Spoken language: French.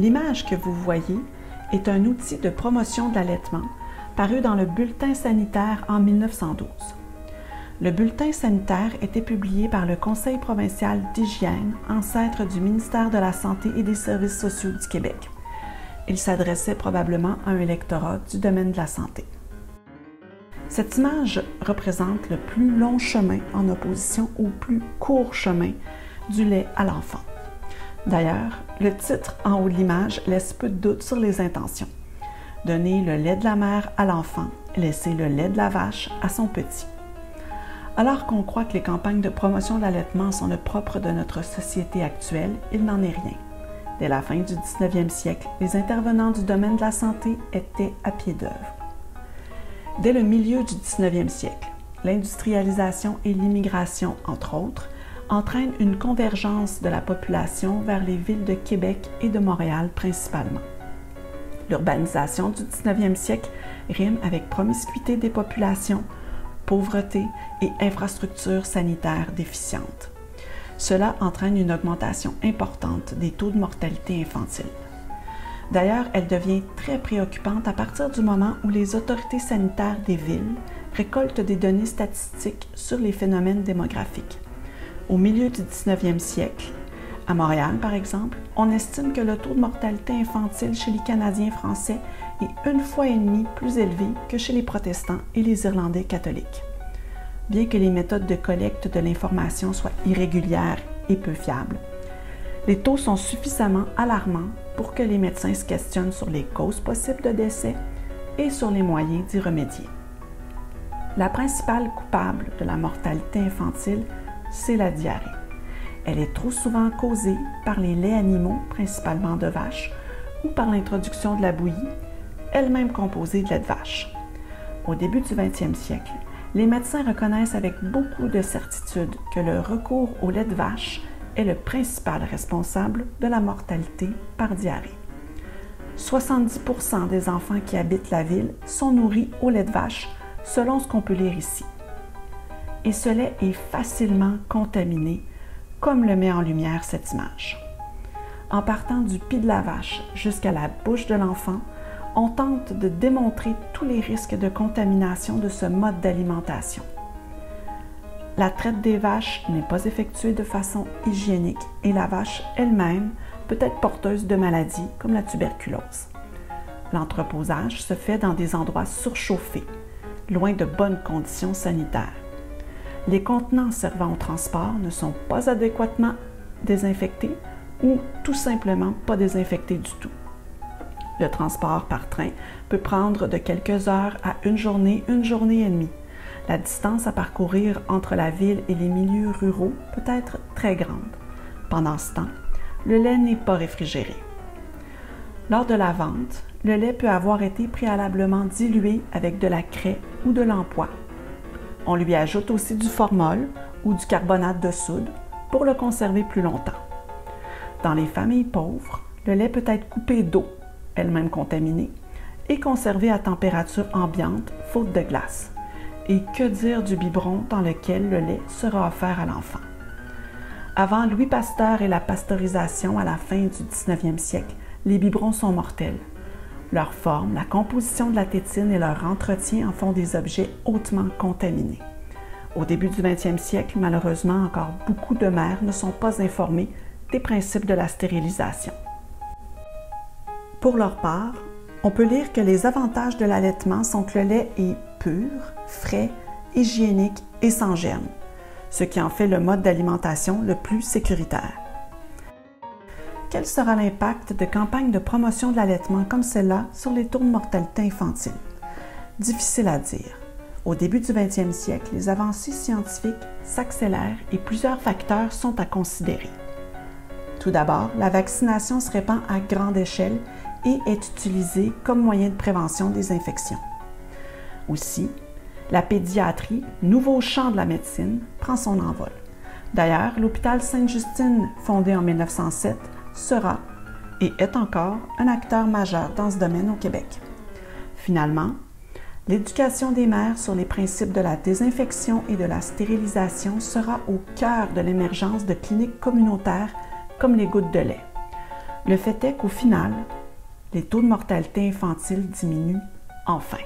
L'image que vous voyez est un outil de promotion de l'allaitement paru dans le Bulletin sanitaire en 1912. Le Bulletin sanitaire était publié par le Conseil provincial d'hygiène, ancêtre du ministère de la Santé et des Services sociaux du Québec. Il s'adressait probablement à un électorat du domaine de la santé. Cette image représente le plus long chemin en opposition au plus court chemin du lait à l'enfant. D'ailleurs, le titre en haut de l'image laisse peu de doute sur les intentions. Donner le lait de la mère à l'enfant, laisser le lait de la vache à son petit. Alors qu'on croit que les campagnes de promotion de l'allaitement sont le propre de notre société actuelle, il n'en est rien. Dès la fin du 19e siècle, les intervenants du domaine de la santé étaient à pied d'œuvre. Dès le milieu du 19e siècle, l'industrialisation et l'immigration, entre autres, entraînent une convergence de la population vers les villes de Québec et de Montréal principalement. L'urbanisation du 19e siècle rime avec promiscuité des populations, pauvreté et infrastructures sanitaires déficientes. Cela entraîne une augmentation importante des taux de mortalité infantile. D'ailleurs, elle devient très préoccupante à partir du moment où les autorités sanitaires des villes récoltent des données statistiques sur les phénomènes démographiques. Au milieu du 19e siècle, à Montréal par exemple, on estime que le taux de mortalité infantile chez les Canadiens français est 1,5 fois plus élevé que chez les protestants et les Irlandais catholiques. Bien que les méthodes de collecte de l'information soient irrégulières et peu fiables, les taux sont suffisamment alarmants pour que les médecins se questionnent sur les causes possibles de décès et sur les moyens d'y remédier. La principale coupable de la mortalité infantile, c'est la diarrhée. Elle est trop souvent causée par les laits animaux, principalement de vaches, ou par l'introduction de la bouillie, elle-même composée de lait de vache. Au début du 20e siècle, les médecins reconnaissent avec beaucoup de certitude que le recours au lait de vache est le principal responsable de la mortalité par diarrhée. 70% des enfants qui habitent la ville sont nourris au lait de vache, selon ce qu'on peut lire ici. Et ce lait est facilement contaminé, comme le met en lumière cette image. En partant du pis de la vache jusqu'à la bouche de l'enfant, on tente de démontrer tous les risques de contamination de ce mode d'alimentation. La traite des vaches n'est pas effectuée de façon hygiénique et la vache elle-même peut être porteuse de maladies comme la tuberculose. L'entreposage se fait dans des endroits surchauffés, loin de bonnes conditions sanitaires. Les contenants servant au transport ne sont pas adéquatement désinfectés ou tout simplement pas désinfectés du tout. Le transport par train peut prendre de quelques heures à une journée et demie. La distance à parcourir entre la ville et les milieux ruraux peut être très grande. Pendant ce temps, le lait n'est pas réfrigéré. Lors de la vente, le lait peut avoir été préalablement dilué avec de la craie ou de l'empois. On lui ajoute aussi du formol ou du carbonate de soude pour le conserver plus longtemps. Dans les familles pauvres, le lait peut être coupé d'eau, elle-même contaminée, et conservé à température ambiante, faute de glace. Et que dire du biberon dans lequel le lait sera offert à l'enfant? Avant Louis Pasteur et la pasteurisation à la fin du 19e siècle, les biberons sont mortels. Leur forme, la composition de la tétine et leur entretien en font des objets hautement contaminés. Au début du 20e siècle, malheureusement, encore beaucoup de mères ne sont pas informées des principes de la stérilisation. Pour leur part, on peut lire que les avantages de l'allaitement sont que le lait est pur, frais, hygiénique et sans germes, ce qui en fait le mode d'alimentation le plus sécuritaire. Quel sera l'impact de campagnes de promotion de l'allaitement comme celle-là sur les taux de mortalité infantile? Difficile à dire. Au début du 20e siècle, les avancées scientifiques s'accélèrent et plusieurs facteurs sont à considérer. Tout d'abord, la vaccination se répand à grande échelle et est utilisée comme moyen de prévention des infections. Aussi, la pédiatrie, nouveau champ de la médecine, prend son envol. D'ailleurs, l'hôpital Sainte-Justine, fondé en 1907, sera et est encore un acteur majeur dans ce domaine au Québec. Finalement, l'éducation des mères sur les principes de la désinfection et de la stérilisation sera au cœur de l'émergence de cliniques communautaires comme les gouttes de lait. Le fait est qu'au final, les taux de mortalité infantile diminuent enfin.